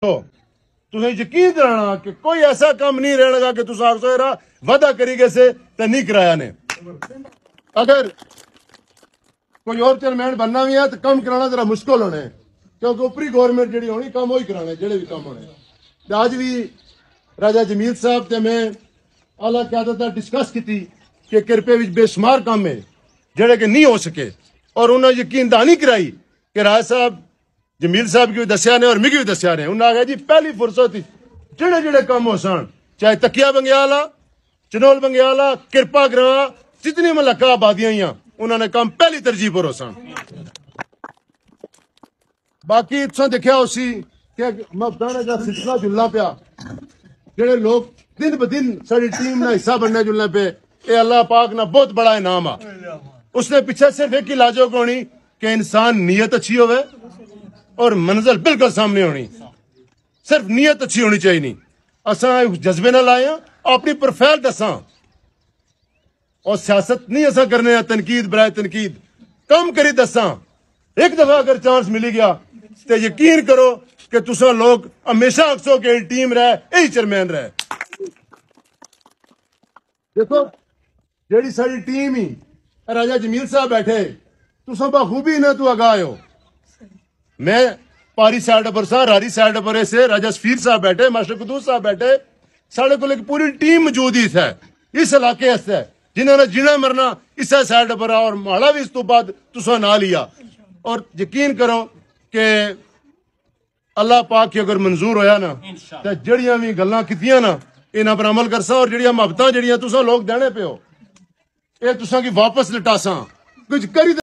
تُسیں یقین دلانا کہ کوئی ایسا کام نہیں رہنے گا کہ تُس آکھو یرا وعدہ کری گے سے تے نہیں کرایا نے. اگر کوئی اور چیئرمین بننا بھی ہے تو کام کرانا ذرا مشکل ہونے کیونکہ اوپری گورنمنٹ جڑی ہونی کام وہی کرانے جڑے بھی کام ہونے. آج بھی راجہ جمیل صاحب تے میں اعلیٰ قیادت ڈسکس کی کہ کرپے وچ بے شمار کام ہے جڑے کہ نہیں ہو سکے اور انہوں نے یقین دہانی کرائی کہ راج صاحب جمیل صاحب کی بھی دسیا نے اور مگی بھی دسیا نے. انہوں نے کہا جی پہلی فرصت جڑے جڑے کام ہو سن چاہے تکیا بنگیالا چنول بنگیالا کرپا گراں جتنی ملکہ آبادیاں ہیں انہوں نے کام پہلی ترجیح پر ہو سن. باقی تساں دیکھا اسی کہ مفدانا کا سلسلہ جلنا پیا جڑے لوگ دن بدن ساری ٹیم نہ حصہ بننے جلنے پہ اے اللہ پاک نہ بہت بڑا انعام آ. اس نے پیچھے صرف ایک علاج ہونی کہ انسان نیت اچھی ہوئے اور منزل بالکل سامنے ہونی. صرف نیت اچھی ہونی چاہیے نہیں. اساں جذبے نہ لائے اپنی پروفائل دساں اور سیاست نہیں ایسا کرنے ہیں تنقید برائے تنقید کم کری دساں. ایک دفعہ اگر چانس ملی گیا تو یقین کرو کہ تساں لوگ ہمیشہ اکسو کہ ٹیم رہے یہی چیئرمین رہے. دیکھو جیڑی ساری ٹیم ہی راجہ جمیل صاحب بیٹھے تساں بخوبی نہ تو آگاہ ہو. میں پاری سائڈ پر سا راری سائڈ پر سے راجہ سفیر صاحب بیٹھے ماسٹر قدوس صاحب بیٹھے سارے کو ایک پوری ٹیم موجود ہی ہے اس علاقے سے جنہوں نے جینا مرنا اس سائڈ پر اور ماڑا بھی اس تو بعد تساں نہ لیا. اور یقین کرو کہ اللہ پاک کی اگر منظور ہویا نا تو جڑیاں بھی گلاں کیتیاں نا انہاں پر عمل کرساں اور جڑیاں محبتاں جڑیاں تساں لوگ دینے پہ ہو اے تساں کی واپس لٹاساں کچھ کری